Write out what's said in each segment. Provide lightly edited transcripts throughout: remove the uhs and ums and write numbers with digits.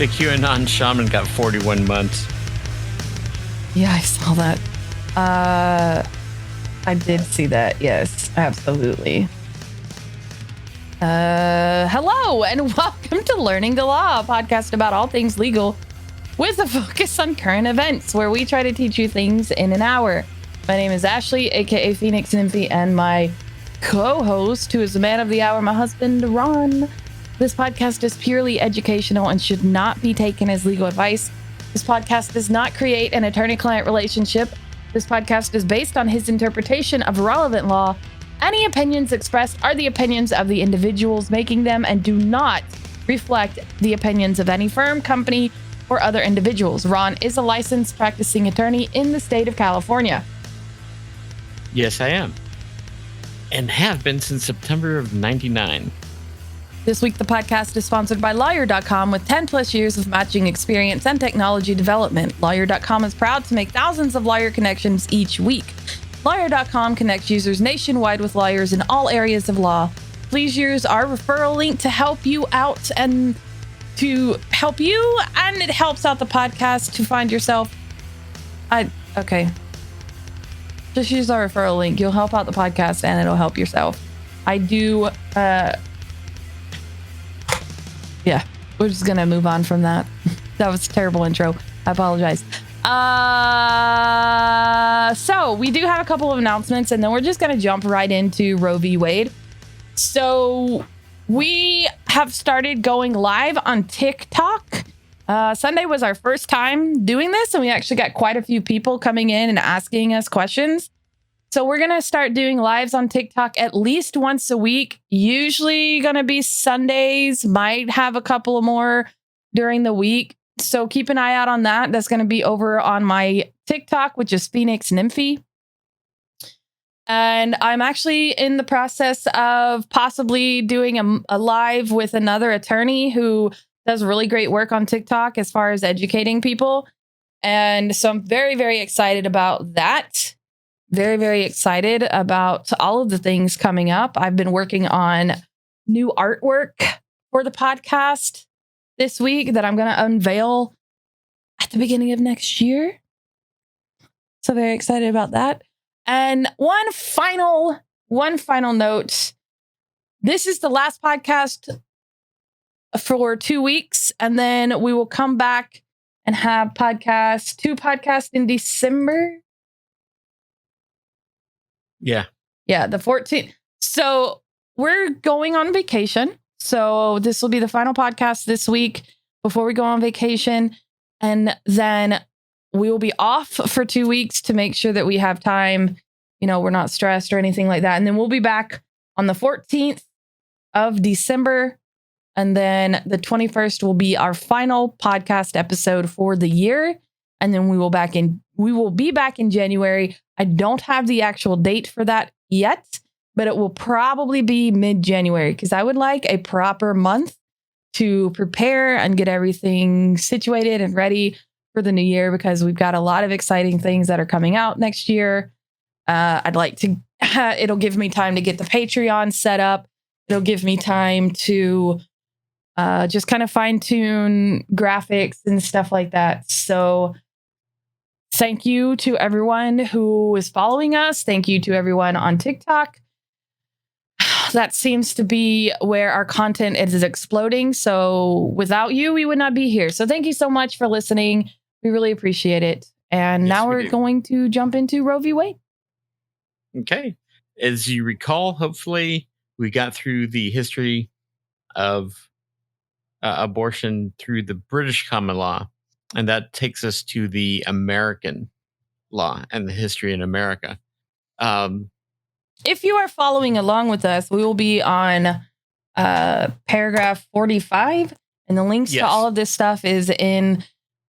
The QAnon shaman got 41 months. Yeah, I saw that. I did see that. Yes, absolutely. Hello and welcome to Learning the Law, a podcast about all things legal with a focus on current events, where we try to teach you things in an hour. My name is Ashley, aka Phoenix Nymphy, and my co-host, who is the man of the hour, my husband, Ron. This podcast is purely educational and should not be taken as legal advice. This podcast does not create an attorney-client relationship. This podcast is based on his interpretation of relevant law. Any opinions expressed are the opinions of the individuals making them and do not reflect the opinions of any firm, company, or other individuals. Ron is a licensed practicing attorney in the state of California. Yes, I am. And have been since September of 99. This week, the podcast is sponsored by Lawyer.com with 10 plus years of matching experience and technology development. Lawyer.com is proud to make thousands of lawyer connections each week. Lawyer.com connects users nationwide with lawyers in all areas of law. Please use our referral link to help you out and it helps out the podcast to find yourself. Okay. Just use our referral link. You'll help out the podcast and it'll help yourself. Yeah, we're just going to move on from that. That was a terrible intro. I apologize. So we do have a couple of announcements, and then we're just going to jump right into Roe V Wade. So we have started going live on TikTok. Sunday was our first time doing this, and we actually got quite a few people coming in and asking us questions. So we're going to start doing lives on TikTok at least once a week, usually going to be Sundays, might have a couple more during the week. So keep an eye out on that. That's going to be over on my TikTok, which is Phoenix Nymphy. And I'm actually in the process of possibly doing a live with another attorney who does really great work on TikTok as far as educating people. And so I'm very, very excited about that. Very, very excited about all of the things coming up. I've been working on new artwork for the podcast this week that I'm going to unveil at the beginning of next year. So very excited about that. And one final note. This is the last podcast for 2 weeks, and then we will come back and have two podcasts in December. Yeah, the 14th. So we're going on vacation. So this will be the final podcast this week before we go on vacation. And then we will be off for 2 weeks to make sure that we have time. We're not stressed or anything like that. And then we'll be back on the 14th of December. And then the 21st will be our final podcast episode for the year. And then we will be back in January. I don't have the actual date for that yet, but it will probably be mid-January because I would like a proper month to prepare and get everything situated and ready for the new year, because we've got a lot of exciting things that are coming out next year. It'll give me time to get the Patreon set up. It'll give me time to just kind of fine tune graphics and stuff like that. So thank you to everyone who is following us. Thank you to everyone on TikTok. That seems to be where our content is exploding. So without you, we would not be here. So thank you so much for listening. We really appreciate it. And now we're going to jump into Roe v. Wade. Okay. As you recall, hopefully we got through the history of abortion through the British common law. And that takes us to the American law and the history in America. If you are following along with us, we will be on paragraph 45. And the links to all of this stuff is in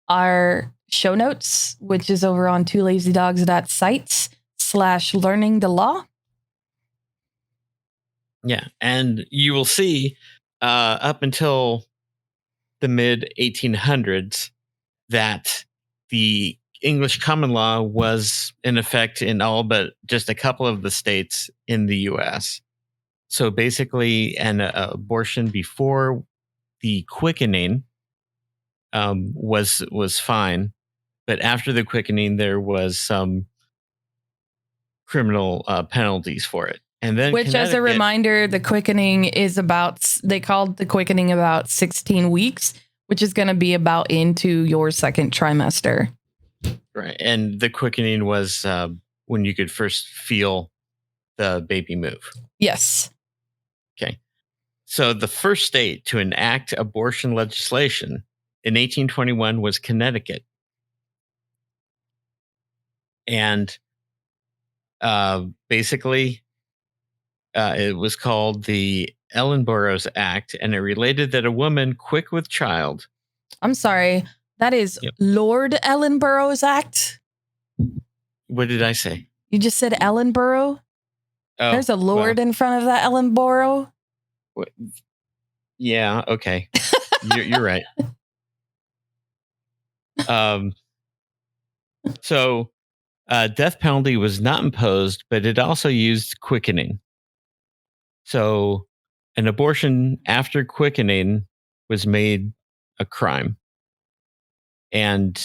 our show notes, which is over on twolazydogs.sites/learningthelaw. Yeah. And you will see up until the mid 1800s that the English common law was in effect in all but just a couple of the states in the US. So basically an abortion before the quickening was fine, but after the quickening, there was some criminal penalties for it. And then Which, as a reminder, the quickening is they called the quickening about 16 weeks, which is going to be about into your second trimester. Right. And the quickening was when you could first feel the baby move. Yes. Okay. So the first state to enact abortion legislation in 1821 was Connecticut. And basically, it was called the Ellenborough's Act, and it related that a woman quick with child. I'm sorry. That is Lord Ellenborough's Act? What did I say? You just said Ellenborough? Oh, there's a Lord in front of that Ellenborough? Yeah, okay. You're right. So death penalty was not imposed, but it also used quickening. So an abortion after quickening was made a crime. And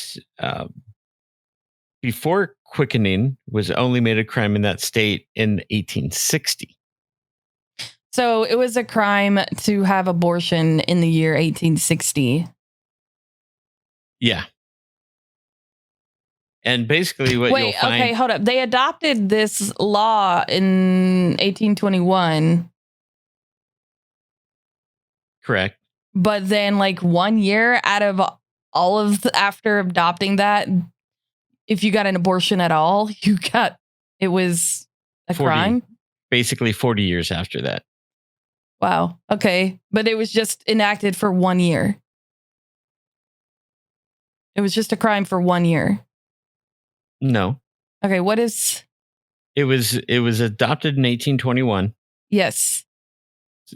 before quickening was only made a crime in that state in 1860. So it was a crime to have abortion in the year 1860. Yeah. And basically what you'll find... Okay, hold up. They adopted this law in 1821. Correct. But then like 1 year out of all of after adopting that, if you got an abortion at all, it was a crime. Basically 40 years after that. Wow. Okay. But it was just enacted for 1 year. It was just a crime for 1 year. No. Okay. What is... It was adopted in 1821. Yes.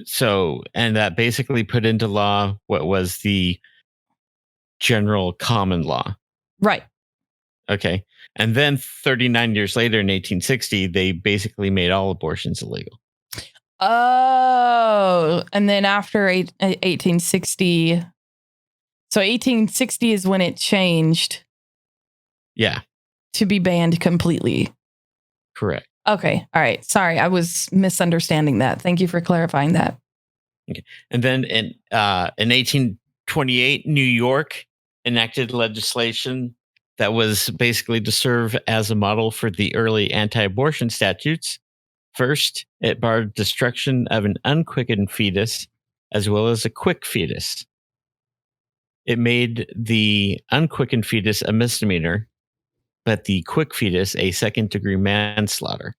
So, and that basically put into law what was the general common law. Right. Okay. And then 39 years later in 1860, they basically made all abortions illegal. Oh, and then after 1860, so 1860 is when it changed. Yeah. To be banned completely. Correct. Okay. All right. Sorry, I was misunderstanding that. Thank you for clarifying that. Okay. And then in 1828, New York enacted legislation that was basically to serve as a model for the early anti-abortion statutes. First, it barred destruction of an unquickened fetus as well as a quick fetus. It made the unquickened fetus a misdemeanor, but the quick fetus a second-degree manslaughter.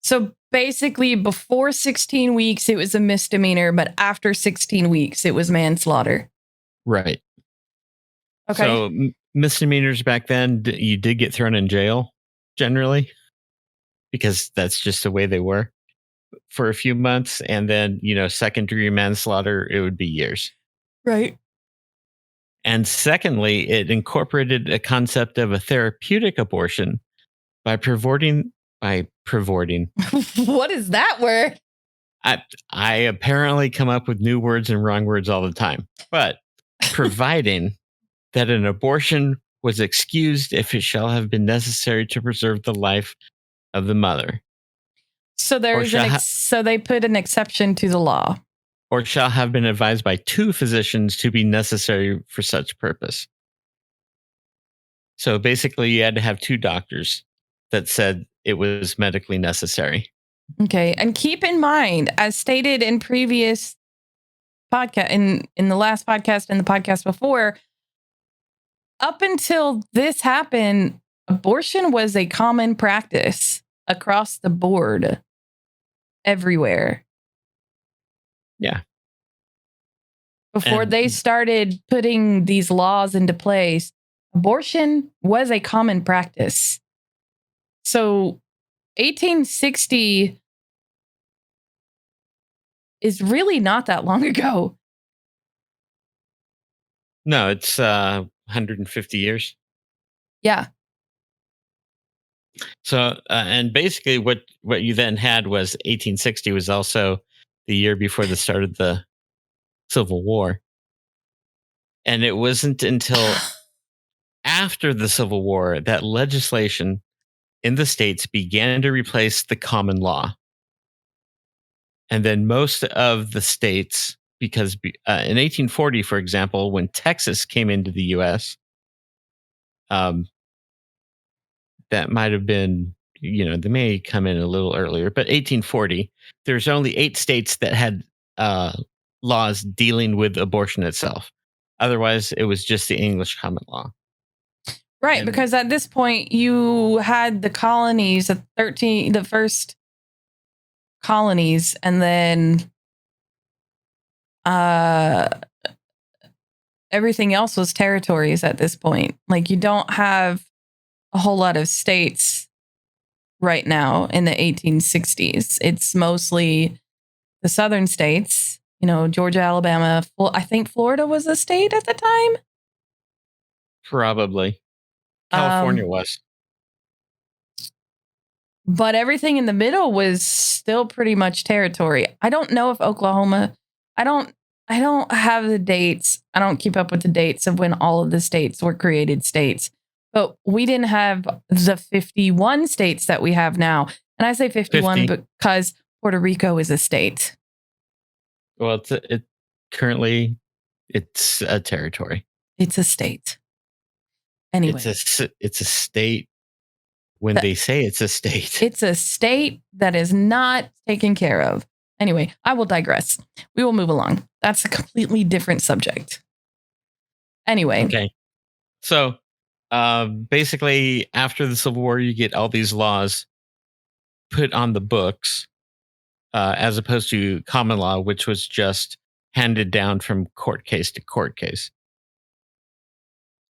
So basically, before 16 weeks, it was a misdemeanor, but after 16 weeks, it was manslaughter. Right. Okay. So misdemeanors back then, you did get thrown in jail, generally, because that's just the way they were for a few months. And then, second-degree manslaughter, it would be years. Right. And secondly, it incorporated a concept of a therapeutic abortion by perverting. What is that word? I apparently come up with new words and wrong words all the time, but providing that an abortion was excused if it shall have been necessary to preserve the life of the mother. So so they put an exception to the law. Or shall have been advised by two physicians to be necessary for such purpose. So basically, you had to have two doctors that said it was medically necessary. Okay. And keep in mind, as stated in previous podcast, in the last podcast and the podcast before, up until this happened, abortion was a common practice across the board, everywhere. Yeah. Before they started putting these laws into place, abortion was a common practice. So 1860 is really not that long ago. No, it's 150 years. Yeah. So, and basically what you then had was 1860 was also the year before the start of the Civil War. And it wasn't until after the Civil War that legislation in the states began to replace the common law. And then most of the states, because in 1840, for example, when Texas came into the U.S., that might have been, they may come in a little earlier, but 1840, there's only 8 states that had laws dealing with abortion itself. Otherwise, it was just the English common law. Right, And- because at this point you had the colonies, the first colonies, and then everything else was territories at this point. Like, you don't have a whole lot of states right now in the 1860s. It's mostly the southern states, Georgia, Alabama. I think Florida was a state at the time. Probably. California was. But everything in the middle was still pretty much territory. I don't know if Oklahoma, I don't have the dates. I don't keep up with the dates of when all of the states were created states. But we didn't have the 51 states that we have now. And I say 51 because Puerto Rico is a state. Well, currently it's a territory. It's a state. Anyway. It's a state when they say it's a state. It's a state that is not taken care of. Anyway, I will digress. We will move along. That's a completely different subject. Anyway. Okay. So basically, after the Civil War, you get all these laws put on the books as opposed to common law, which was just handed down from court case to court case.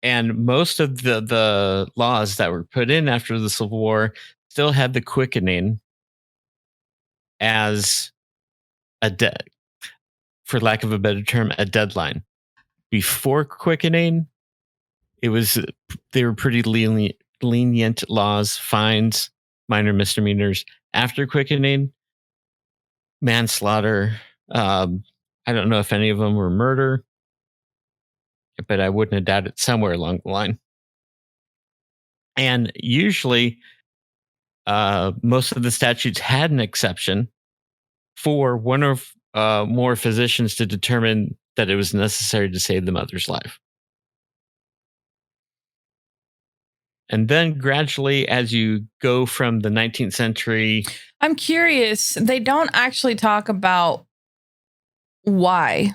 And most of the laws that were put in after the Civil War still had the quickening as for lack of a better term, a deadline. Before quickening, they were pretty lenient laws, fines, minor misdemeanors. After quickening, manslaughter. I don't know if any of them were murder, but I wouldn't have doubted somewhere along the line. And usually, most of the statutes had an exception for one or more physicians to determine that it was necessary to save the mother's life. And then gradually, as you go from the 19th century... I'm curious. They don't actually talk about why.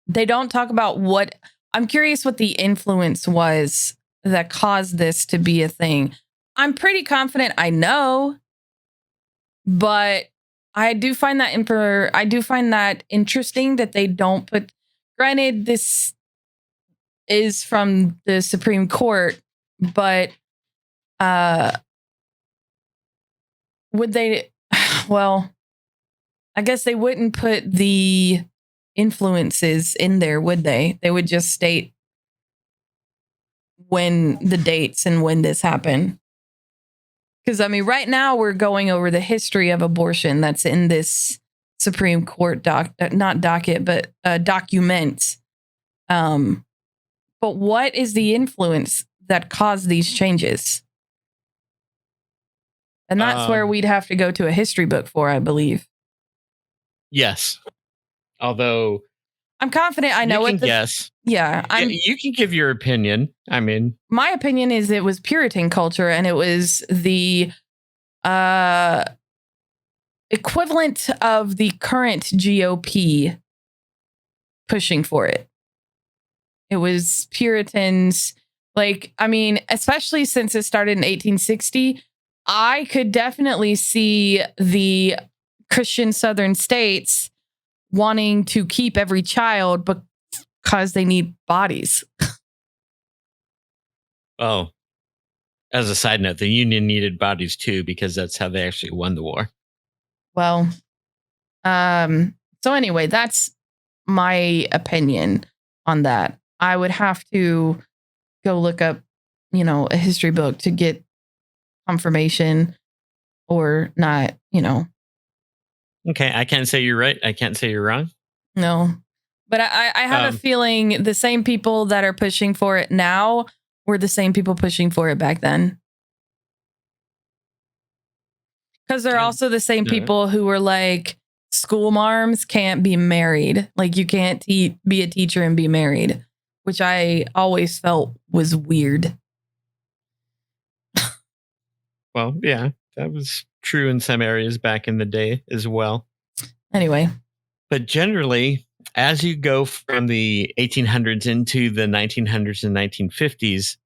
They don't talk about what... I'm curious what the influence was that caused this to be a thing. I'm pretty confident I know, but I do find that interesting that they don't put... Granted, this is from the Supreme Court, but would they... Well, I guess they wouldn't put the influences in there, would they? They would just state when the dates and when this happened. Because, I mean, right now we're going over the history of abortion that's in this Supreme Court document. But what is the influence that caused these changes? And that's where we'd have to go to a history book for, I believe. Yes. Although... I'm confident I know what the... Yes. Yeah. You can give your opinion. I mean... My opinion is it was Puritan culture, and it was the equivalent of the current GOP pushing for it. It was Puritans. Like, I mean, especially since it started in 1860, I could definitely see the Christian Southern states wanting to keep every child because they need bodies. Oh, as a side note, the Union needed bodies too, because that's how they actually won the war. Well, so anyway, that's my opinion on that. I would have to go look up, a history book to get confirmation or not, Okay, I can't say you're right. I can't say you're wrong. No. But I have a feeling the same people that are pushing for it now were the same people pushing for it back then. Because they're also the same people who were like, school marms can't be married. Like, you can't be a teacher and be married, which I always felt was weird. Well, yeah, that was true in some areas back in the day as well. Anyway. But generally, as you go from the 1800s into the 1900s and 1950s,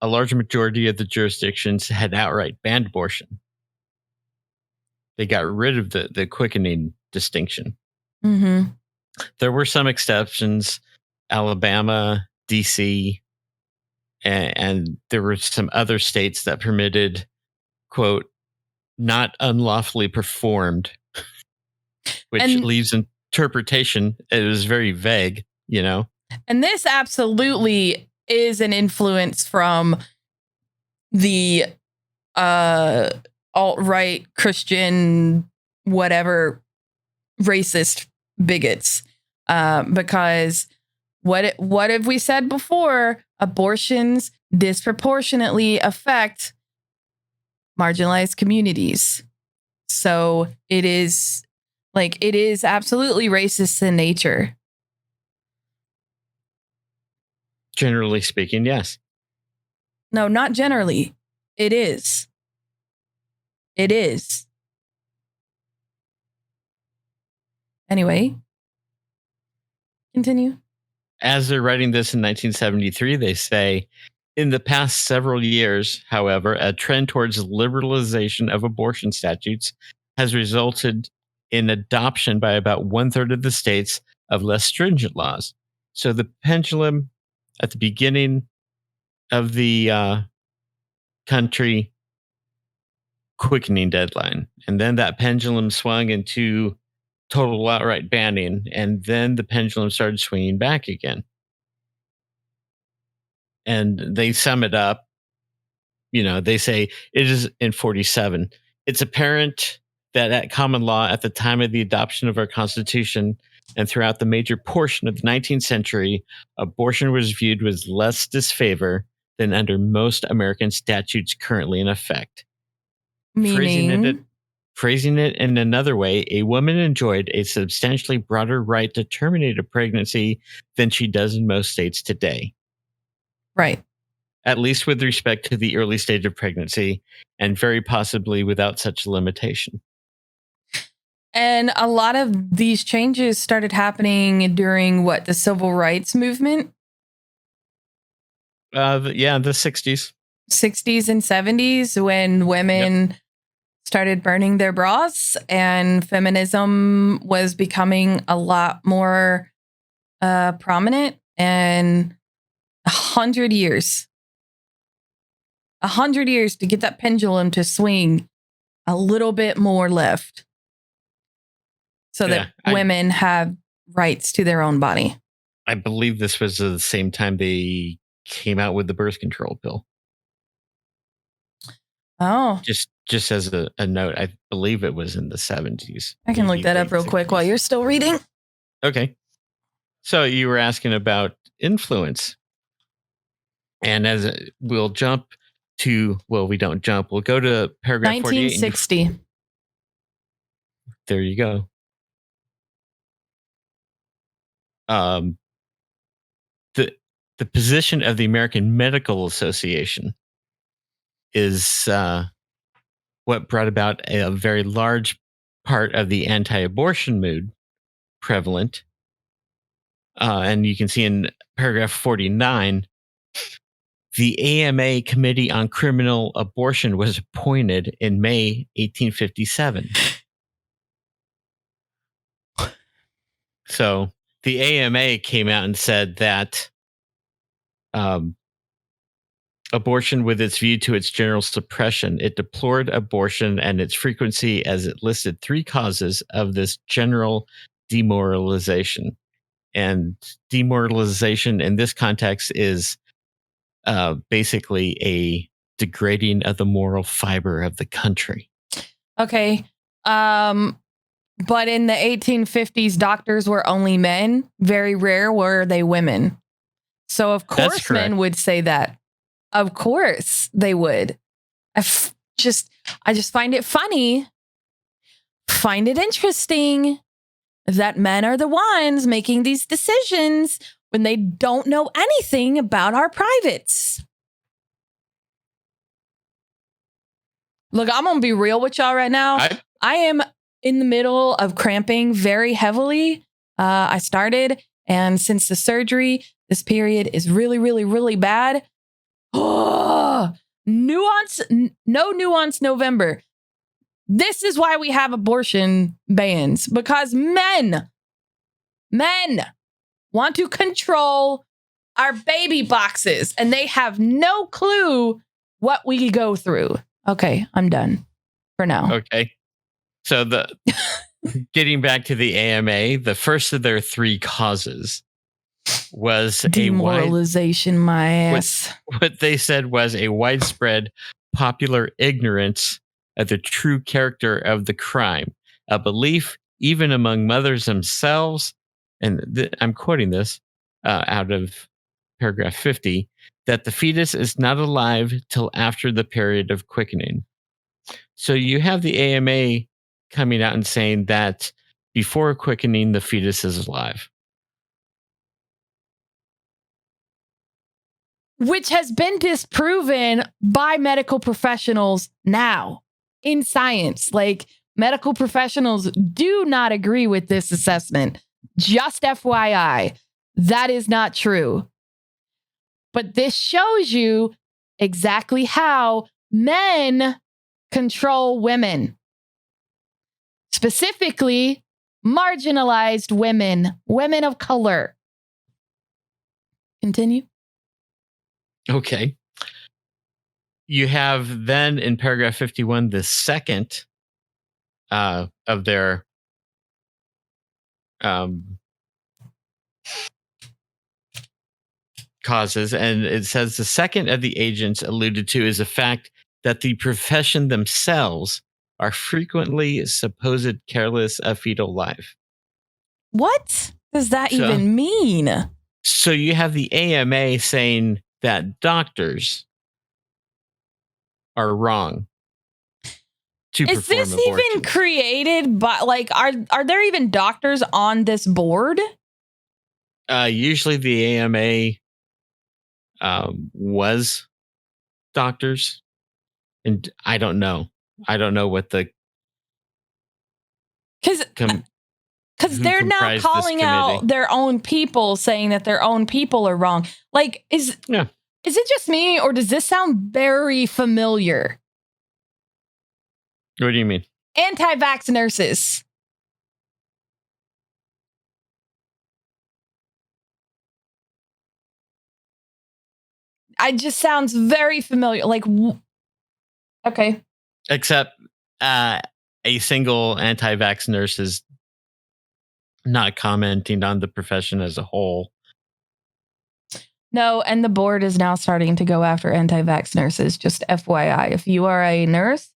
a large majority of the jurisdictions had outright banned abortion. They got rid of the quickening distinction. Mm-hmm. There were some exceptions, Alabama, DC, and there were some other states that permitted, quote, not unlawfully performed, which leaves interpretation. It was very vague, you know? And this absolutely is an influence from the alt-right Christian, whatever, racist bigots. Because what have we said before? Abortions disproportionately affect marginalized communities. So it is absolutely racist in nature. Generally speaking, yes. No, not generally. It is. It is. Anyway, continue. As they're writing this in 1973, they say, in the past several years, however, a trend towards liberalization of abortion statutes has resulted in adoption by about 1/3 of the states of less stringent laws. So the pendulum at the beginning of the country quickening deadline, and then that pendulum swung into total outright banning, and then the pendulum started swinging back again. And they sum it up. You know, they say it is in 47. It's apparent that at common law at the time of the adoption of our Constitution and throughout the major portion of the 19th century, abortion was viewed with less disfavor than under most American statutes currently in effect. Meaning? Phrasing it in another way, a woman enjoyed a substantially broader right to terminate a pregnancy than she does in most states today. Right. At least with respect to the early stage of pregnancy, and very possibly without such limitation. And a lot of these changes started happening during the civil rights movement? The 60s. 60s and 70s, when women started burning their bras and feminism was becoming a lot more prominent. And 100 years to get that pendulum to swing a little bit more left so that women have rights to their own body. I believe this was the same time they came out with the birth control pill. Oh. Just as a note, I believe it was in the 70s. I can look that up real quick while you're still reading. Okay. So you were asking about influence. And we'll jump to, we don't jump. We'll go to paragraph 1960. 48. There you go. The position of the American Medical Association is what brought about a very large part of the anti-abortion mood prevalent. And you can see in paragraph 49, the AMA Committee on Criminal Abortion was appointed in May 1857. So the AMA came out and said that abortion, with its view to its general suppression, it deplored abortion and its frequency as it listed 3 causes of this general demoralization. And demoralization in this context is basically a degrading of the moral fiber of the country. Okay. But in the 1850s, doctors were only men. Very rare were they women. So of course men would say that. Of course they would. I just find it funny. Find it interesting that men are the ones making these decisions when they don't know anything about our privates. Look, I'm going to be real with y'all right now. I am in the middle of cramping very heavily. I started, and since the surgery, this period is really, really, really bad. Oh, no nuance November. This is why we have abortion bans, because men want to control our baby boxes, and they have no clue what we go through. Okay, I'm done for now. Okay. So getting back to the AMA, the first of their three causes was demoralization, my ass. What they said was a widespread popular ignorance of the true character of the crime, a belief even among mothers themselves, and I'm quoting this out of paragraph 50, that the fetus is not alive till after the period of quickening. So you have the AMA coming out and saying that before quickening, the fetus is alive. Which has been disproven by medical professionals now in science. Like, medical professionals do not agree with this assessment. Just FYI, that is not true. But this shows you exactly how men control women. Specifically, marginalized women of color. Continue. Okay. You have then in paragraph 51, the second of their causes. And it says the second of the agents alluded to is the fact that the profession themselves are frequently supposed careless of fetal life. What does that even mean? So you have the AMA saying that doctors are wrong to perform abortion. Is this even created by, like, are there even doctors on this board? Usually the AMA was doctors, and I don't know what the because they're now calling out their own people, saying that their own people are wrong. Like, is it just me, or does this sound very familiar? What do you mean? Anti-vax nurses. It just sounds very familiar. Like, okay. Except a single anti-vax nurse is not commenting on the profession as a whole. No, and the board is now starting to go after anti-vax nurses. Just FYI, if you are a nurse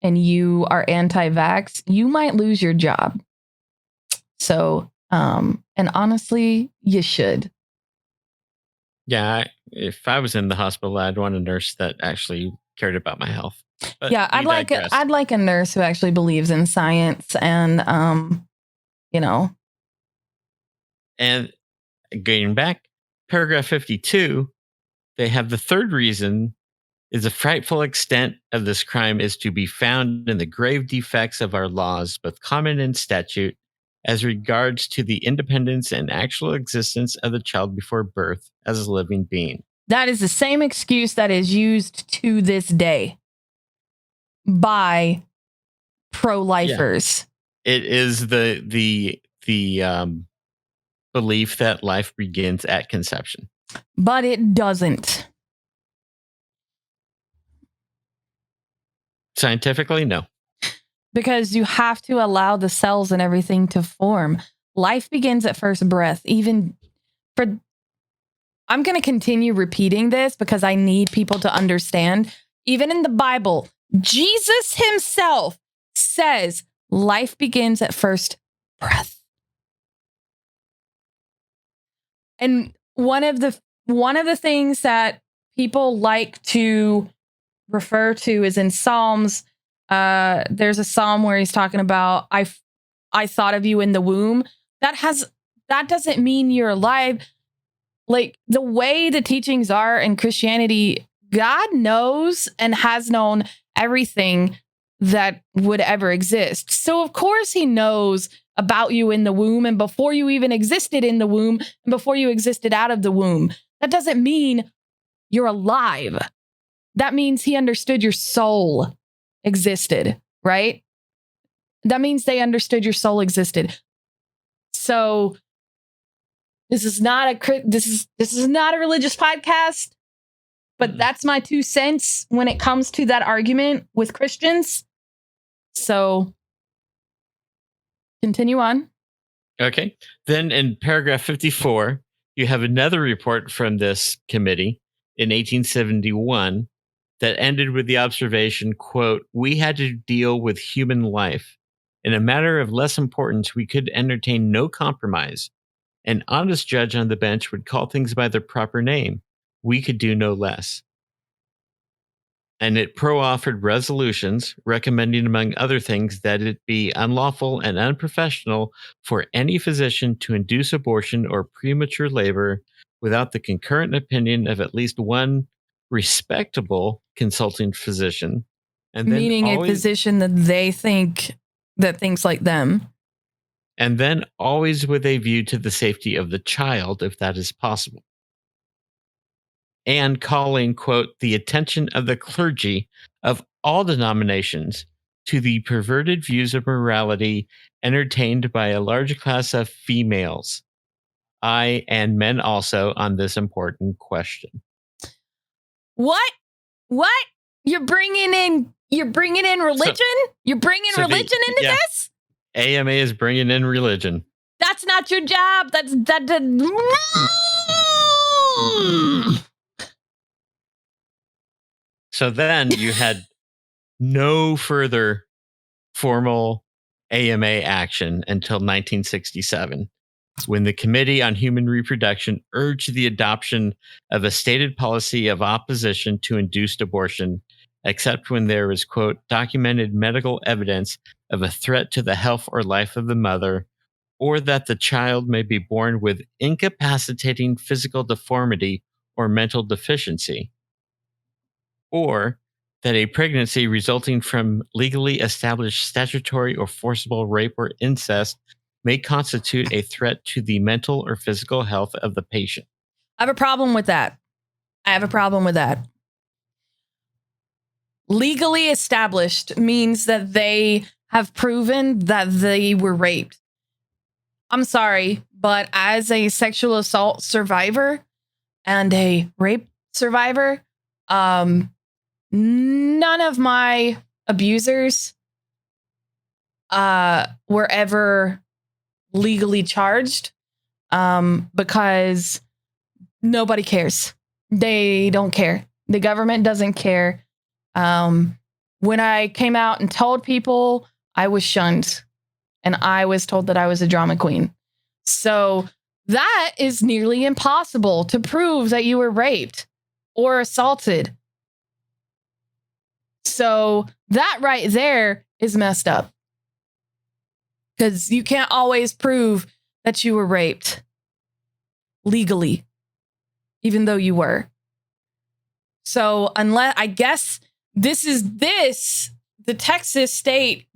and you are anti-vax, you might lose your job. So, and honestly, you should. Yeah, if I was in the hospital, I'd want a nurse that actually cared about my health. But yeah, I'd like a nurse who actually believes in science and, And going back, paragraph 52, they have the third reason is the frightful extent of this crime is to be found in the grave defects of our laws, both common and statute, as regards to the independence and actual existence of the child before birth as a living being. That is the same excuse that is used to this day by pro-lifers. Yeah. It is the belief that life begins at conception. But it doesn't. Scientifically, no. Because you have to allow the cells and everything to form. Life begins at first breath. I'm going to continue repeating this because I need people to understand. Even in the Bible, Jesus himself says Life begins at first breath. And one of the things that people like to refer to is in Psalms. There's a psalm where he's talking about I thought of you in the womb. That doesn't mean you're alive. Like the way the teachings are in Christianity, God knows and has known everything that would ever exist. So of course he knows about you in the womb and before you even existed in the womb and before you existed out of the womb. That doesn't mean you're alive. That means he understood your soul existed, right? That means they understood your soul existed. So this is not a religious podcast, but that's my 2 cents when it comes to that argument with Christians. So continue on. Okay. Then in paragraph 54, you have another report from this committee in 1871 that ended with the observation, quote, "We had to deal with human life. In a matter of less importance, we could entertain no compromise. An honest judge on the bench would call things by their proper name. We could do no less." And it pro-offered resolutions recommending, among other things, that it be unlawful and unprofessional for any physician to induce abortion or premature labor without the concurrent opinion of at least one respectable consulting physician. And then Meaning a physician that they think that thinks like them. And then always with a view to the safety of the child, if that is possible. And calling, quote, "the attention of the clergy of all denominations to the perverted views of morality entertained by a large class of females, I and men also, on this important question." What? You're bringing in religion? You're bringing religion into this? AMA is bringing in religion. That's not your job. So then you had no further formal AMA action until 1967, when the Committee on Human Reproduction urged the adoption of a stated policy of opposition to induced abortion, except when there is, quote, "documented medical evidence of a threat to the health or life of the mother, or that the child may be born with incapacitating physical deformity or mental deficiency, or that a pregnancy resulting from legally established statutory or forcible rape or incest may constitute a threat to the mental or physical health of the patient." I have a problem with that. Legally established means that they have proven that they were raped. I'm sorry, but as a sexual assault survivor and a rape survivor, none of my abusers were ever legally charged because nobody cares. They don't care. The government doesn't care. When I came out and told people, I was shunned and I was told that I was a drama queen. So that is nearly impossible to prove that you were raped or assaulted. So that right there is messed up. Because you can't always prove that you were raped legally, even though you were. So unless, I guess the Texas state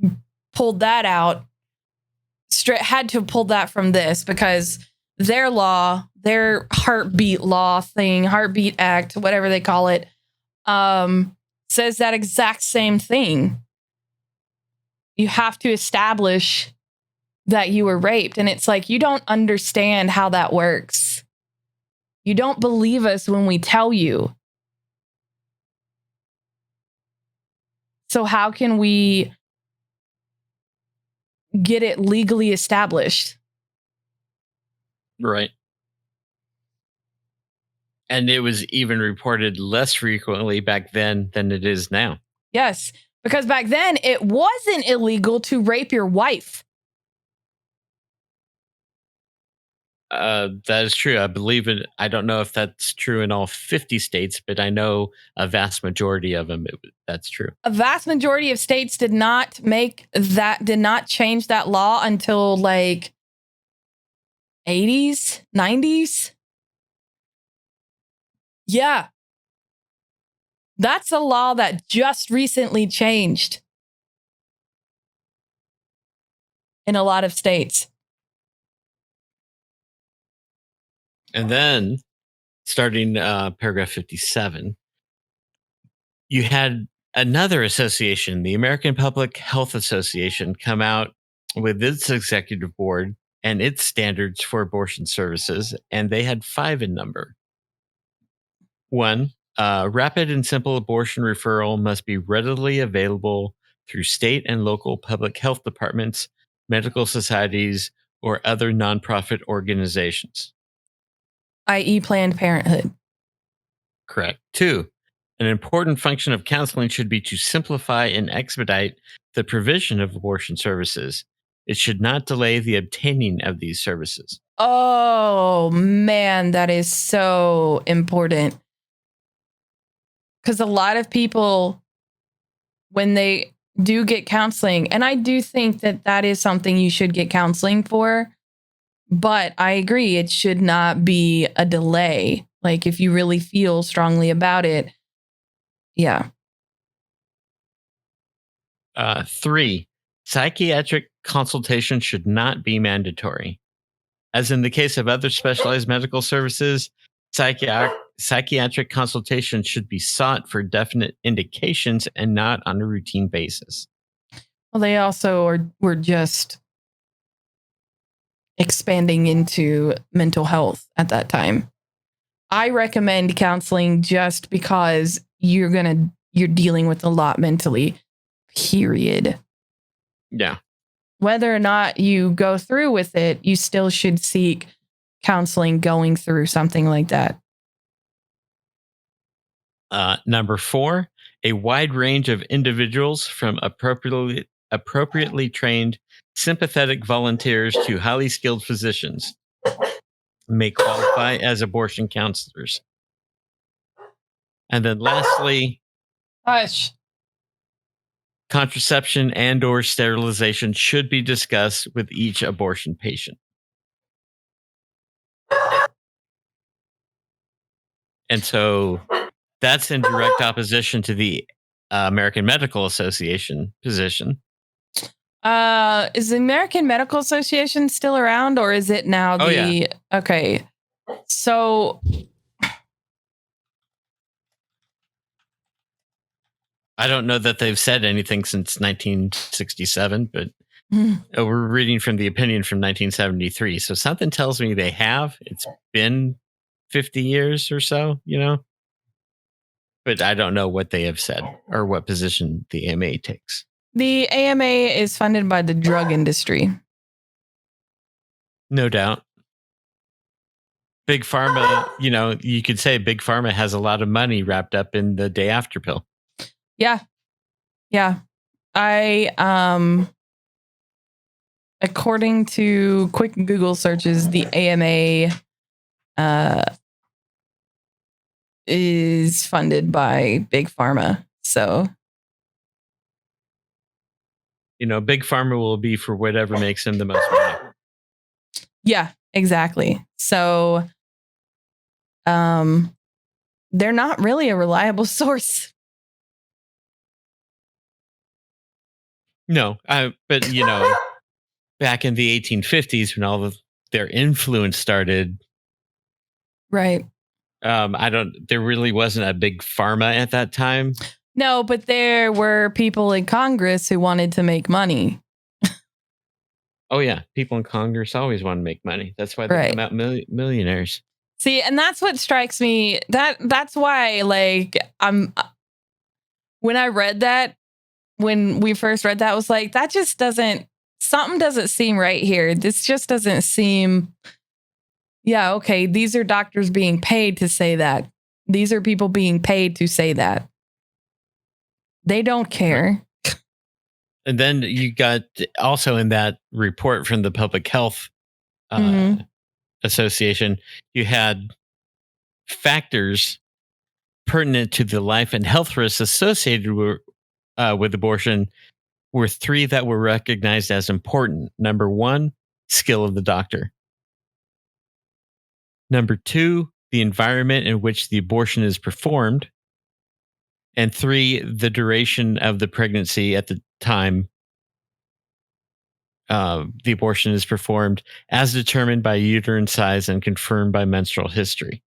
pulled that out, had to pull that from this because their law, their heartbeat law thing, heartbeat act, whatever they call it, says that exact same thing. You have to establish that you were raped. And it's like, you don't understand how that works. You don't believe us when we tell you. So how can we get it legally established? Right. And it was even reported less frequently back then than it is now. Yes. Because back then, it wasn't illegal to rape your wife. That is true. I believe it. I don't know if that's true in all 50 states, but I know a vast majority of them, that's true. A vast majority of states did not change that law until like 80s, 90s. Yeah. That's a law that just recently changed in a lot of states. And then, starting paragraph 57, you had another association, the American Public Health Association, come out with its executive board and its standards for abortion services, and they had 5 in number. 1, rapid and simple abortion referral must be readily available through state and local public health departments, medical societies, or other nonprofit organizations. i.e. Planned Parenthood. Correct. 2, an important function of counseling should be to simplify and expedite the provision of abortion services. It should not delay the obtaining of these services. Oh, man, that is so important. Because a lot of people, when they do get counseling, and I do think that that is something you should get counseling for, but I agree, it should not be a delay. Like if you really feel strongly about it. Yeah. 3, psychiatric consultation should not be mandatory. As in the case of other specialized medical services, psychiatric consultation should be sought for definite indications and not on a routine basis. Well, they also were just expanding into mental health at that time. I recommend counseling just because you're dealing with a lot mentally, period. Yeah. Whether or not you go through with it, you still should seek counseling going through something like that. Number 4, a wide range of individuals from appropriately trained sympathetic volunteers to highly skilled physicians may qualify as abortion counselors. And then lastly, Hush. contraception and or sterilization should be discussed with each abortion patient. And so that's in direct opposition to the American Medical Association position. Is the American Medical Association still around, or is it now Yeah. Okay. So I don't know that they've said anything since 1967, but we're reading from the opinion from 1973. So something tells me they have. It's been 50 years or so, but I don't know what they have said or what position the AMA takes. The AMA is funded by the drug industry. No doubt. Big Pharma, you could say Big Pharma has a lot of money wrapped up in the day after pill. Yeah. Yeah. According to quick Google searches, the AMA is funded by Big Pharma. So, Big Pharma will be for whatever makes them the most money. Yeah, exactly. So, they're not really a reliable source. No, but back in the 1850s when all of their influence started, right? There really wasn't a big pharma at that time. No, but there were people in Congress who wanted to make money. Oh yeah, people in Congress always want to make money. That's why they come out millionaires. See, and that's what strikes me. That's why, when I read that, when we first read that, I was like, that just something doesn't seem right here. This just doesn't seem, yeah, okay, these are doctors being paid to say that. These are people being paid to say that. They don't care. And then you got also in that report from the Public Health Association, you had factors pertinent to the life and health risks associated with abortion were three that were recognized as important. Number one, skill of the doctor. Number two, the environment in which the abortion is performed. And three, the duration of the pregnancy at the time the abortion is performed, as determined by uterine size and confirmed by menstrual history.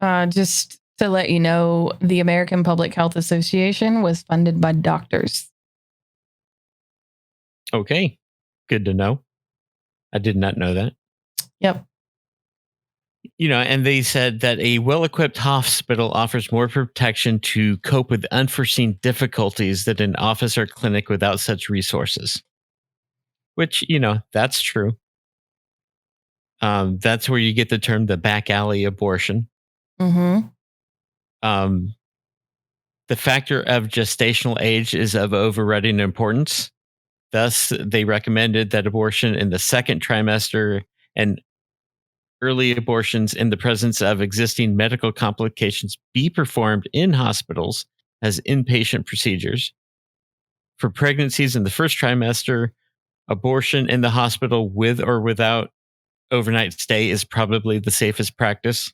Just to let you know, the American Public Health Association was funded by doctors. Okay, good to know. I did not know that. Yep. And they said that a well-equipped hospital offers more protection to cope with unforeseen difficulties than an office or clinic without such resources. Which, that's true. That's where you get the term the back alley abortion. Mm-hmm. The factor of gestational age is of overriding importance. Thus, they recommended that abortion in the second trimester and early abortions in the presence of existing medical complications be performed in hospitals as inpatient procedures. For pregnancies in the first trimester, abortion in the hospital with or without overnight stay is probably the safest practice.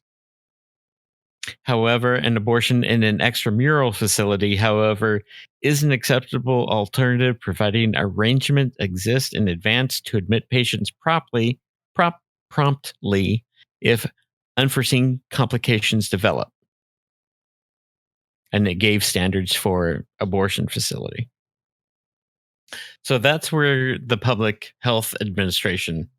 However, an abortion in an extramural facility, is an acceptable alternative, providing arrangements exist in advance to admit patients promptly if unforeseen complications develop. And it gave standards for abortion facility. So that's where the Public Health Administration.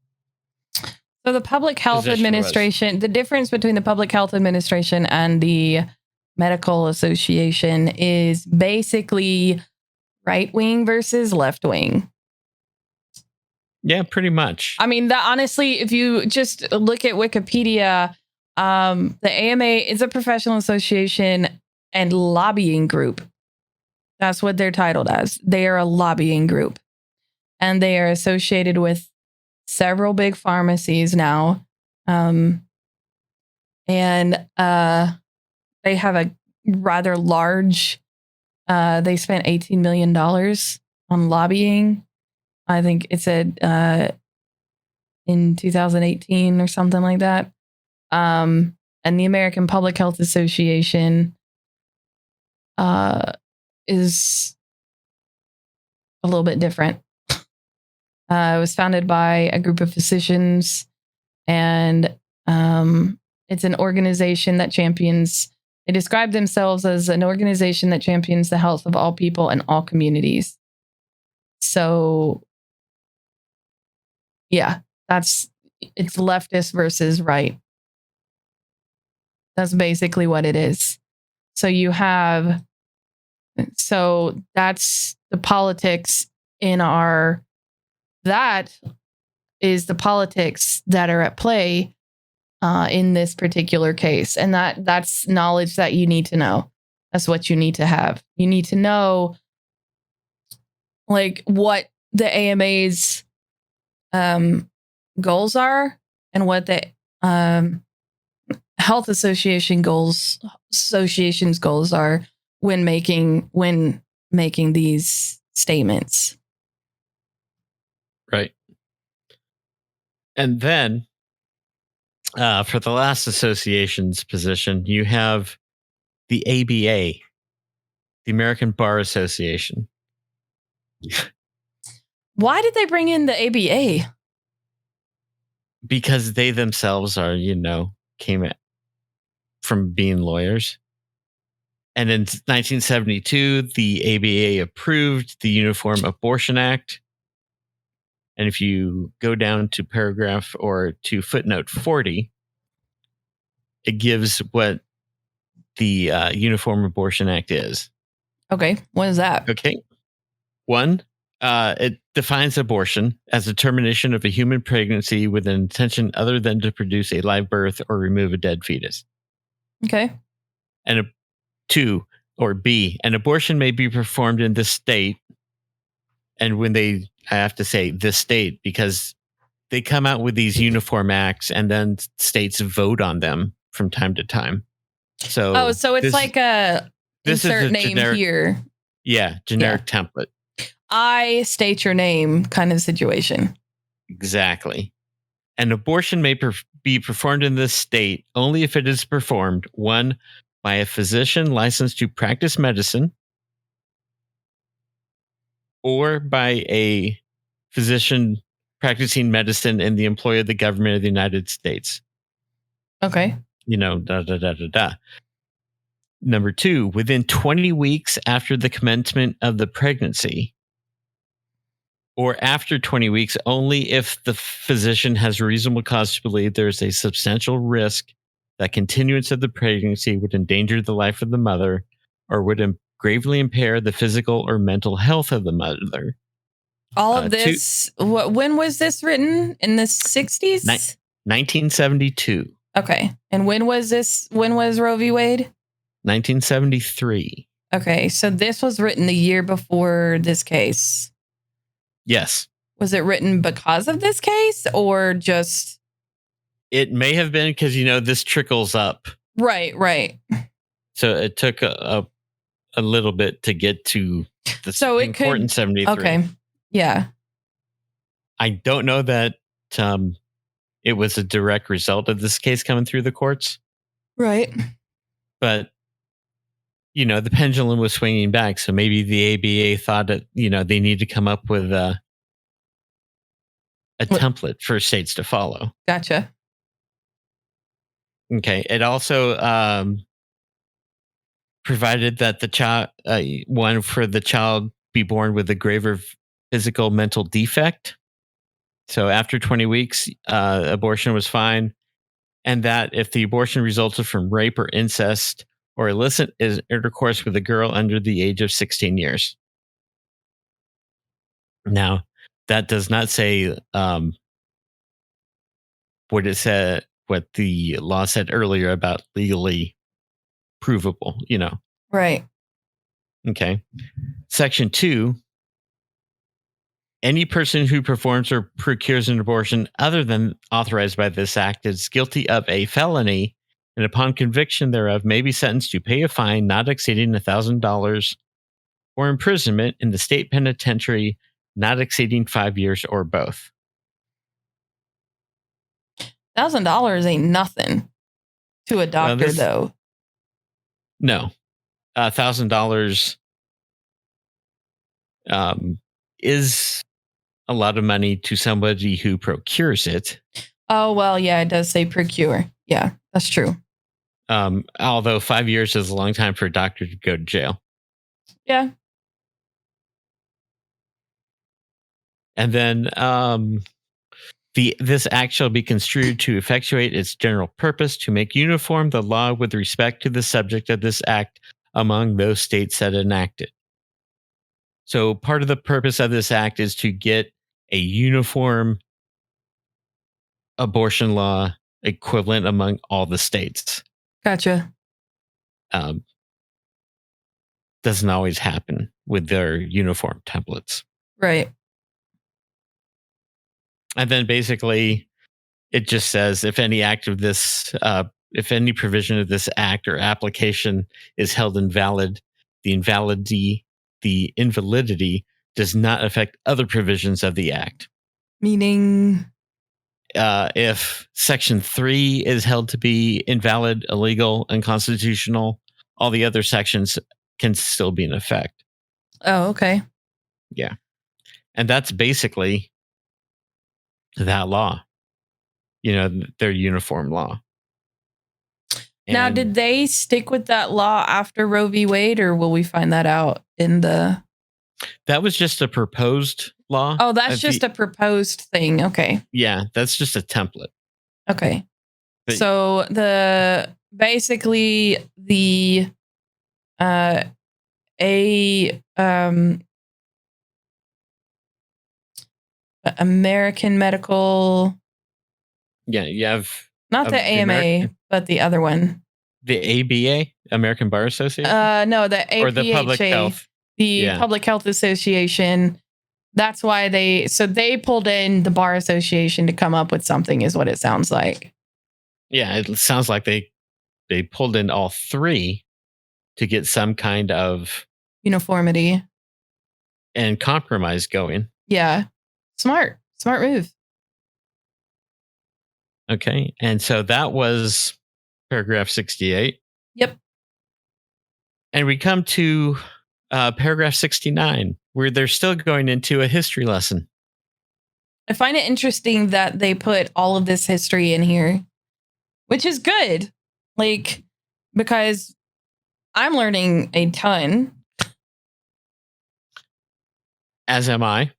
So the Public Health Administration, the difference between the Public Health Administration and the Medical Association is basically right wing versus left wing. Yeah, pretty much. I mean, honestly, if you just look at Wikipedia, the AMA is a professional association and lobbying group. That's what they're titled as. They are a lobbying group. And they are associated with several big pharmacies now. And they have a rather large, they spent $18 million on lobbying. I think it said in 2018 or something like that. And the American Public Health Association is a little bit different. It was founded by a group of physicians, and it's an organization that they describe themselves as an organization that champions the health of all people and all communities. So, yeah, it's leftist versus right. That's basically what it is. So that's the politics that is the politics that are at play in this particular case. And that's knowledge that you need to know. That's what you need to have. You need to know like what the AMA's goals are and what the health association's goals are when making these statements. Right. And then for the last association's position, you have the ABA, the American Bar Association. Why did they bring in the ABA? Because they themselves are, came from being lawyers. And in 1972, the ABA approved the Uniform Abortion Act. And if you go down to footnote 40, it gives what the Uniform Abortion Act is. Okay. What is that? Okay. One, it defines abortion as a termination of a human pregnancy with an intention other than to produce a live birth or remove a dead fetus. Okay. And B, an abortion may be performed in this state And when I have to say this state, because they come out with these uniform acts and then states vote on them from time to time. So so it's like a insert name generic, here. Yeah, generic template. I state your name kind of situation. Exactly. An abortion may be performed in this state only if it is performed, 1, by a physician licensed to practice medicine, or by a physician practicing medicine in the employ of the government of the United States. Okay. Number 2, within 20 weeks after the commencement of the pregnancy, or after 20 weeks only if the physician has reasonable cause to believe there is a substantial risk that continuance of the pregnancy would endanger the life of the mother or would gravely impair the physical or mental health of the mother. All of this, when was this written? In the 60s? 1972. Okay. And when was this? When was Roe v. Wade? 1973. Okay. So this was written the year before this case. Yes. Was it written because of this case or just? It may have been because, this trickles up. Right. So it took a little bit to get to the Supreme Court in 73. Okay. Yeah. I don't know that it was a direct result of this case coming through the courts. Right. But, the pendulum was swinging back. So maybe the ABA thought that, they need to come up with a template for states to follow. Gotcha. Okay. It also provided that the child, one for the child be born with a graver physical mental defect. So after 20 weeks, abortion was fine. And that if the abortion resulted from rape or incest or illicit intercourse with a girl under the age of 16 years. Now, that does not say what the law said earlier about legally provable, Right. Okay. Section 2. Any person who performs or procures an abortion other than authorized by this act is guilty of a felony, and upon conviction thereof may be sentenced to pay a fine not exceeding $1,000 or imprisonment in the state penitentiary not exceeding 5 years or both. $1,000 ain't nothing to a doctor, though. No, $1,000 is a lot of money to somebody who procures it. Oh, well, yeah, it does say procure. Yeah, that's true. Although 5 years is a long time for a doctor to go to jail. Yeah. And then this act shall be construed to effectuate its general purpose to make uniform the law with respect to the subject of this act among those states that enact it. So part of the purpose of this act is to get a uniform abortion law equivalent among all the states. Gotcha. Doesn't always happen with their uniform templates. Right. And then basically it just says if any act of this, if any provision of this act or application is held invalid, the invalidity does not affect other provisions of the act. Meaning? If Section 3 is held to be invalid, illegal, unconstitutional, all the other sections can still be in effect. Oh, okay. Yeah. And that's basically that law, their uniform law. Now, did they stick with that law after Roe v. Wade, or will we find that out in the... That was just a proposed law. Oh, that's just a proposed thing. Okay. Yeah, that's just a template. Okay. But, so the American Medical... Yeah, you have... Not the AMA, but the other one. The ABA, American Bar Association? No, the APHA. Or the Public Health. The Public Health Association. That's why they pulled in the Bar Association to come up with something, is what it sounds like. Yeah, it sounds like they pulled in all three to get some kind of Uniformity. and compromise going. Yeah. Smart move. Okay. And so that was paragraph 68. Yep. And we come to paragraph 69, where they're still going into a history lesson. I find it interesting that they put all of this history in here, which is good. Like, because I'm learning a ton. As am I.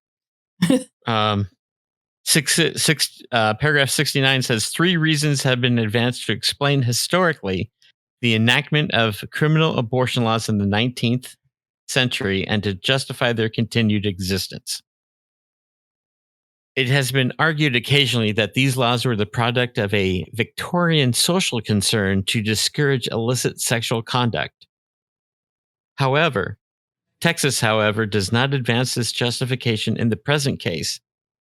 Paragraph 69 says 3 reasons have been advanced to explain historically the enactment of criminal abortion laws in the 19th century and to justify their continued existence. It has been argued occasionally that these laws were the product of a Victorian social concern to discourage illicit sexual conduct. However, Texas, does not advance this justification in the present case,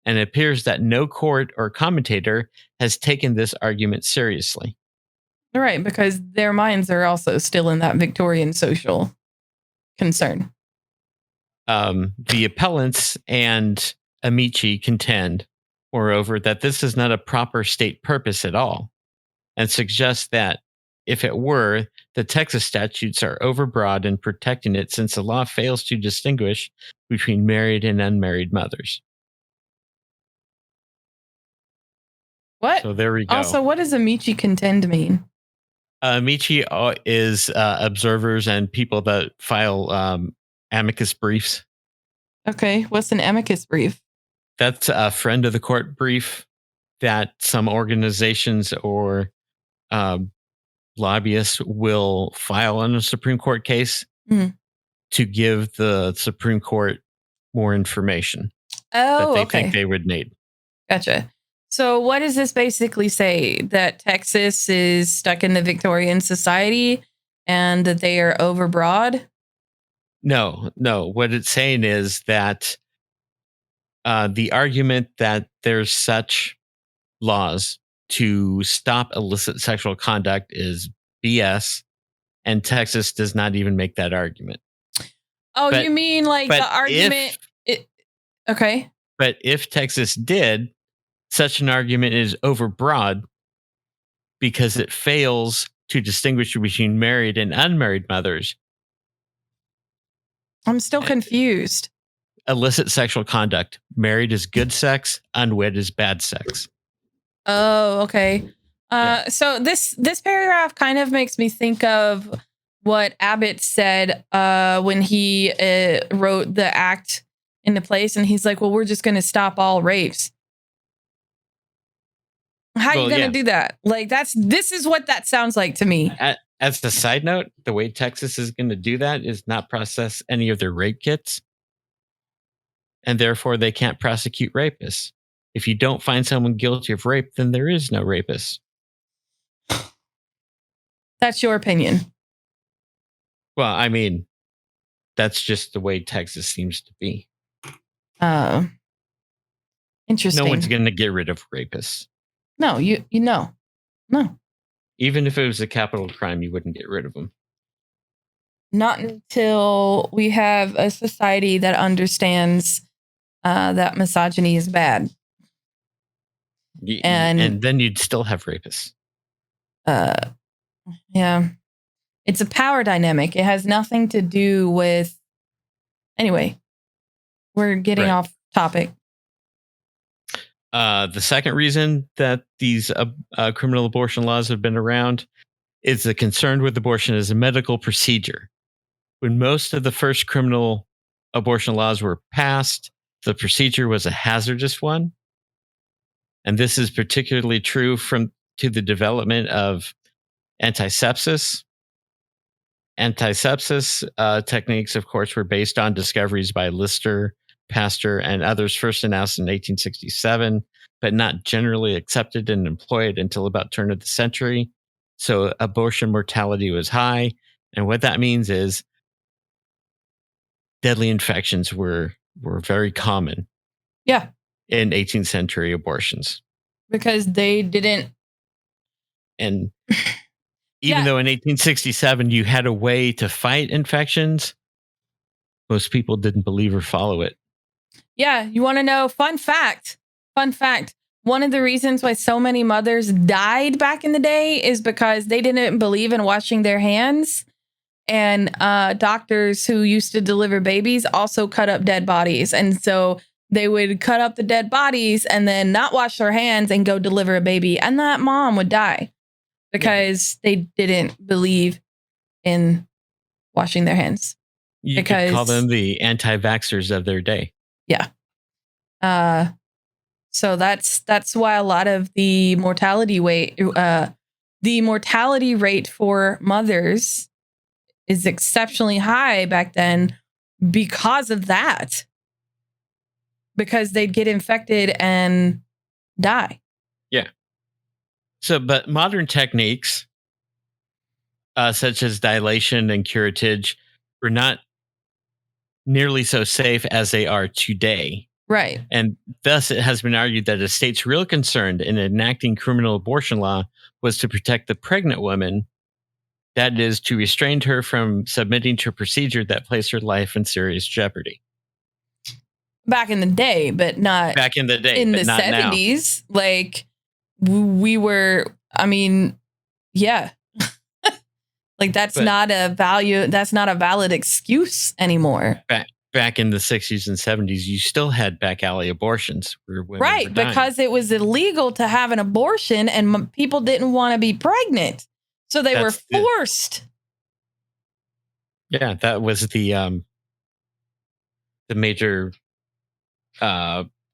and it appears that no court or commentator has taken this argument seriously. Right, because their minds are also still in that Victorian social concern. The appellants and Amici contend, moreover, that this is not a proper state purpose at all, and suggest that, if it were, the Texas statutes are overbroad in protecting it since the law fails to distinguish between married and unmarried mothers. What? So there we go. Also, what does Amici contend mean? Amici is observers and people that file amicus briefs. Okay, what's an amicus brief? That's a friend of the court brief that some organizations or lobbyists will file on a Supreme Court case to give the Supreme Court more information that they think they would need. Gotcha. So what does this basically say? That Texas is stuck in the Victorian society and that they are overbroad? No. What it's saying is that the argument that there's such laws to stop illicit sexual conduct is BS, and Texas does not even make that argument. Oh, you mean like the argument? Okay. But if Texas did, such an argument is overbroad because it fails to distinguish between married and unmarried mothers. I'm still confused. Illicit sexual conduct. Married is good sex, unwed is bad sex. Oh, okay. So this paragraph kind of makes me think of what Abbott said when he wrote the act into place, and he's like, well, we're just going to stop all rapes. How are you going to do that? Like, this is what that sounds like to me. As a side note, the way Texas is going to do that is not process any of their rape kits, and therefore they can't prosecute rapists. If you don't find someone guilty of rape, then there is no rapist. That's your opinion. Well, I mean, that's just the way Texas seems to be. Interesting. No one's going to get rid of rapists. No, you know. No. Even if it was a capital crime, you wouldn't get rid of them. Not until we have a society that understands that misogyny is bad. And then you'd still have rapists. Yeah. It's a power dynamic. It has nothing to do with... Anyway, we're getting off topic. The second reason that these criminal abortion laws have been around is the concern with abortion as a medical procedure. When most of the first criminal abortion laws were passed, the procedure was a hazardous one. And this is particularly true to the development of antisepsis. Antisepsis techniques, of course, were based on discoveries by Lister, Pasteur, and others first announced in 1867, but not generally accepted and employed until about turn of the century. So abortion mortality was high. And what that means is deadly infections were were very common Yeah. in 18th century abortions. Because they didn't. And even though in 1867 you had a way to fight infections, most people didn't believe or follow it. Yeah. You want to know? Fun fact. One of the reasons why so many mothers died back in the day is because they didn't believe in washing their hands. And doctors who used to deliver babies also cut up dead bodies. And so they would cut up the dead bodies and then not wash their hands and go deliver a baby. And that mom would die because they didn't believe in washing their hands. You could call them the anti-vaxxers of their day. Yeah. So that's why a lot of the mortality rate for mothers is exceptionally high back then because of that. Because they'd get infected and die. Yeah. So, but modern techniques, such as dilation and curettage, were not nearly so safe as they are today. Right. And thus, it has been argued that a state's real concern in enacting criminal abortion law was to protect the pregnant woman. That is, to restrain her from submitting to a procedure that placed her life in serious jeopardy. Back in the day, but not back in the day, in but the not 70s. Now. Like we were, I mean, yeah. Like that's not a valid excuse anymore. Back in the 60s and 70s, you still had back alley abortions where women right, were dying. Because it was illegal to have an abortion and people didn't want to be pregnant. So they were forced. Yeah, that was the major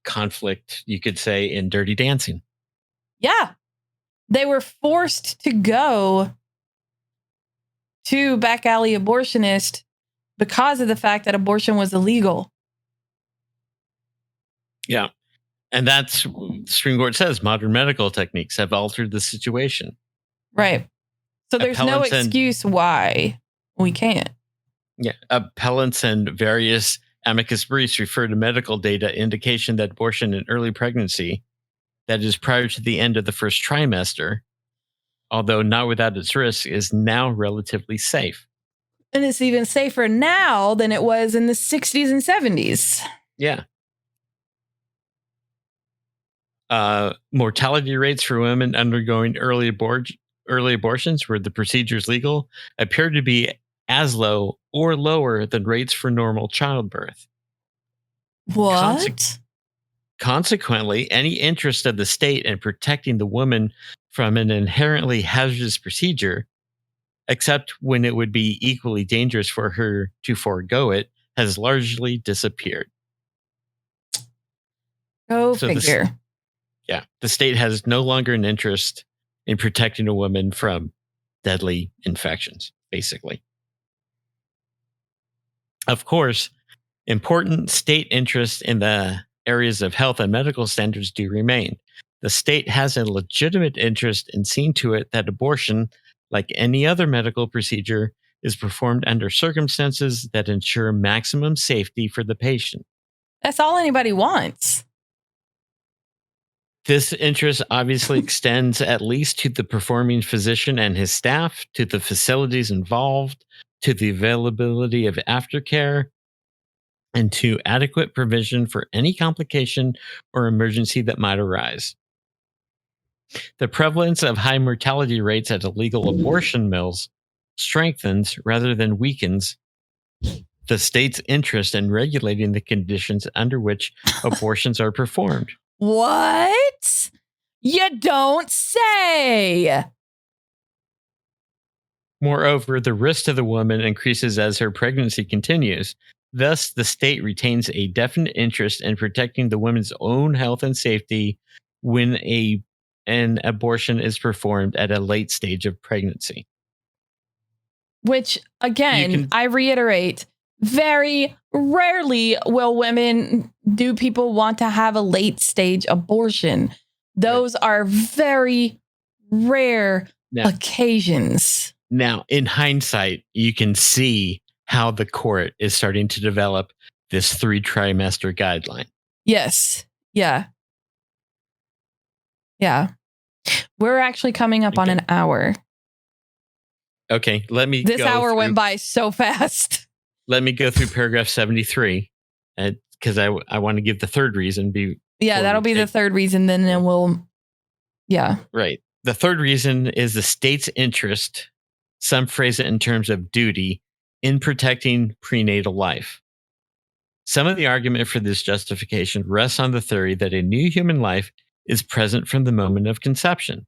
conflict, you could say, in Dirty Dancing. Yeah. They were forced to go to back alley abortionist because of the fact that abortion was illegal. Yeah. And that's, the Supreme Court says, modern medical techniques have altered the situation. Right. So there's no excuse why we can't. Yeah. Appellants and various amicus briefs refer to medical data indication that abortion in early pregnancy, that is prior to the end of the first trimester, although not without its risk, is now relatively safe. And it's even safer now than it was in the 60s and 70s. Yeah. Mortality rates for women undergoing early abortions where the procedure is legal appear to be as low or lower than rates for normal childbirth. What? Consequently, any interest of the state in protecting the woman from an inherently hazardous procedure, except when it would be equally dangerous for her to forego it, has largely disappeared. Go figure. The state has no longer an interest in protecting a woman from deadly infections, basically. Of course, important state interests in the areas of health and medical standards do remain. The state has a legitimate interest in seeing to it that abortion, like any other medical procedure, is performed under circumstances that ensure maximum safety for the patient. That's all anybody wants. This interest obviously extends at least to the performing physician and his staff, to the facilities involved, to the availability of aftercare, and to adequate provision for any complication or emergency that might arise. The prevalence of high mortality rates at illegal abortion mills strengthens rather than weakens the state's interest in regulating the conditions under which abortions are performed. What? You don't say. Moreover, the risk to the woman increases as her pregnancy continues. Thus, the state retains a definite interest in protecting the woman's own health and safety when an abortion is performed at a late stage of pregnancy. Which, again, I reiterate, very rarely do people want to have a late stage abortion. Those are very rare occasions. Now, in hindsight, you can see how the court is starting to develop this 3-trimester guideline. Yes. Yeah. Yeah. We're actually coming up on an hour. Okay, This hour went by so fast. Let me go through paragraph 73, because I want to give the third reason. That'll be the third reason. Then we'll, right. The third reason is the state's interest. Some phrase it in terms of duty in protecting prenatal life. Some of the argument for this justification rests on the theory that a new human life is present from the moment of conception.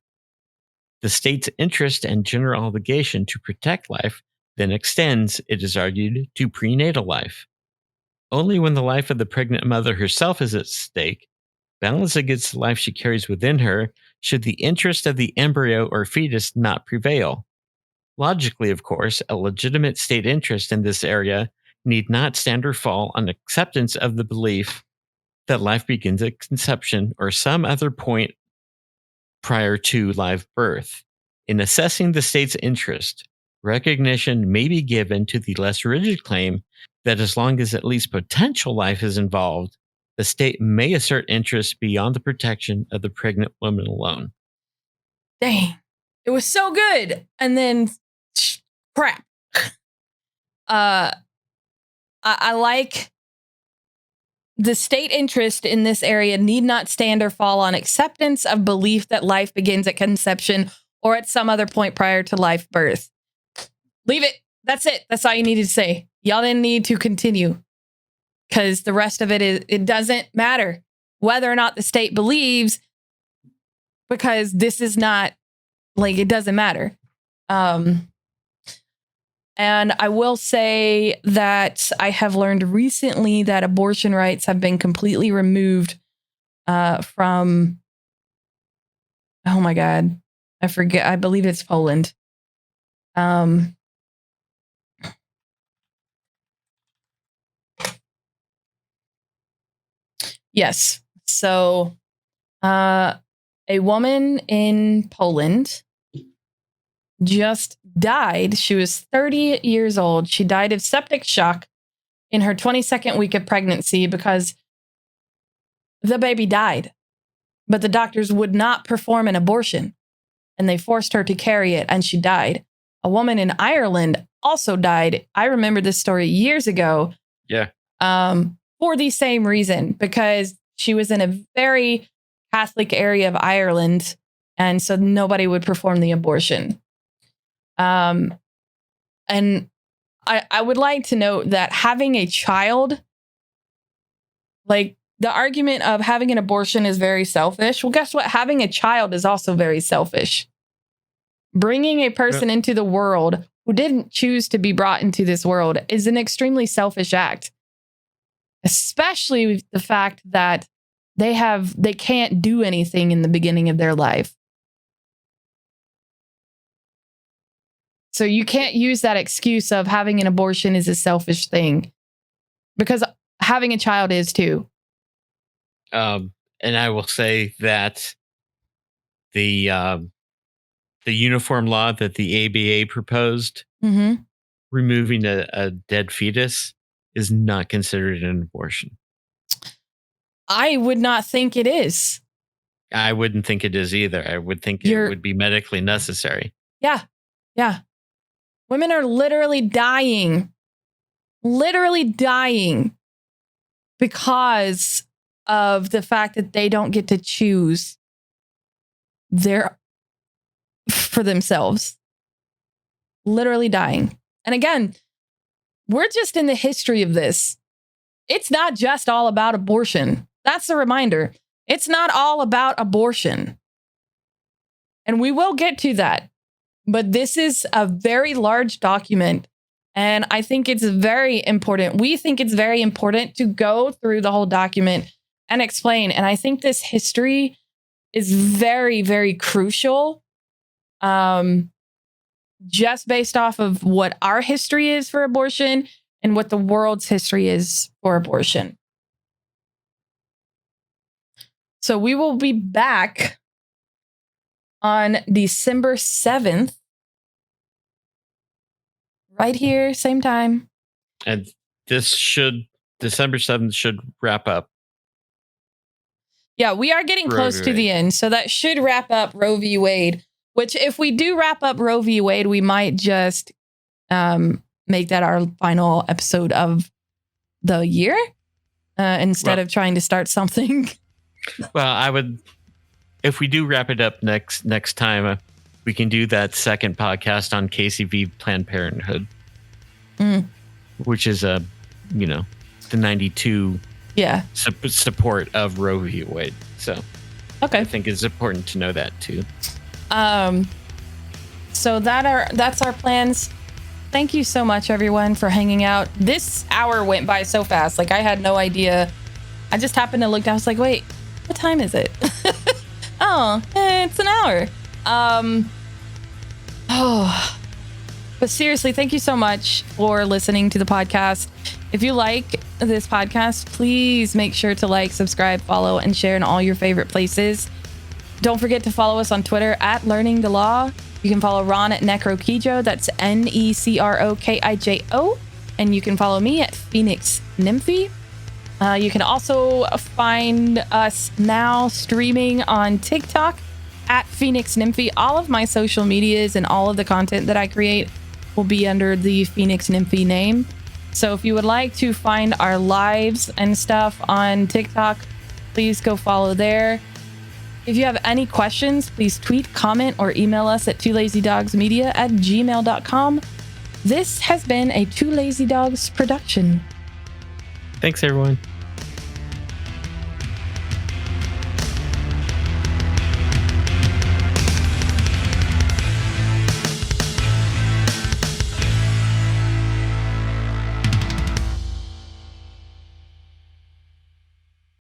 The state's interest and general obligation to protect life then extends, it is argued, to prenatal life. Only when the life of the pregnant mother herself is at stake, balanced against the life she carries within her, should the interest of the embryo or fetus not prevail. Logically, of course, a legitimate state interest in this area need not stand or fall on acceptance of the belief that life begins at conception or some other point prior to live birth. In assessing the state's interest, recognition may be given to the less rigid claim that as long as at least potential life is involved, the state may assert interest beyond the protection of the pregnant woman alone. Dang. It was so good. And then crap. I like the state interest in this area need not stand or fall on acceptance of belief that life begins at conception or at some other point prior to live birth. Leave it. That's it. That's all you needed to say. Y'all didn't need to continue because the rest of it doesn't matter whether or not the state believes, because this is not it doesn't matter. And I will say that I have learned recently that abortion rights have been completely removed from, oh my God, I forget. I believe it's Poland. Yes. So a woman in Poland just died. She was 30 years old. She died of septic shock in her 22nd week of pregnancy because the baby died. But the doctors would not perform an abortion and they forced her to carry it and she died. A woman in Ireland also died. I remember this story years ago. Yeah. For the same reason, because she was in a very Catholic area of Ireland. And so nobody would perform the abortion. And I would like to note that having a child, the argument of having an abortion is very selfish. Well, guess what? Having a child is also very selfish. Bringing a person into the world who didn't choose to be brought into this world is an extremely selfish act, especially with the fact that they can't do anything in the beginning of their life. So you can't use that excuse of having an abortion is a selfish thing, because having a child is too. And I will say that the uniform law that the ABA proposed, removing a dead fetus, is not considered an abortion. I would not think it is. I wouldn't think it is either. I would think it would be medically necessary. Yeah. Yeah. Women are literally dying because of the fact that they don't get to choose for themselves. Literally dying. And again, we're just in the history of this. It's not just all about abortion. That's the reminder. It's not all about abortion. And we will get to that. But this is a very large document. And I think it's very important. We think it's very important to go through the whole document and explain. And I think this history is very, very crucial. Just based off of what our history is for abortion and what the world's history is for abortion. So we will be back on December 7th. Right here, same time. And this should December 7th should wrap up. Yeah, we are getting close to the end. So that should wrap up Roe v. Wade, which if we do wrap up Roe v. Wade, we might just make that our final episode of the year instead of trying to start something. Well, I would, if we do wrap it up next time, we can do that second podcast on KCV Planned Parenthood, which is the 92 support of Roe v. Wade. So I think it's important to know that too. So that's our plans. Thank you so much, everyone, for hanging out. This hour went by so fast. Like, I had no idea. I just happened to look down. I was like, wait, what time is it? It's an hour. But seriously, thank you so much for listening to the podcast. If you like this podcast, please make sure to like, subscribe, follow, and share in all your favorite places. Don't forget to follow us on Twitter at learningthelaw. You can follow Ron at Necrokijo. That's NECROKIJO. And you can follow me at Phoenix Nymphy. You can also find us now streaming on TikTok at Phoenix Nymphy. All of my social medias and all of the content that I create will be under the Phoenix Nymphy name. So if you would like to find our lives and stuff on TikTok, please go follow there. If you have any questions, please tweet, comment, or email us at twolazydogsmedia@gmail.com. This has been a Two Lazy Dogs production. Thanks, everyone.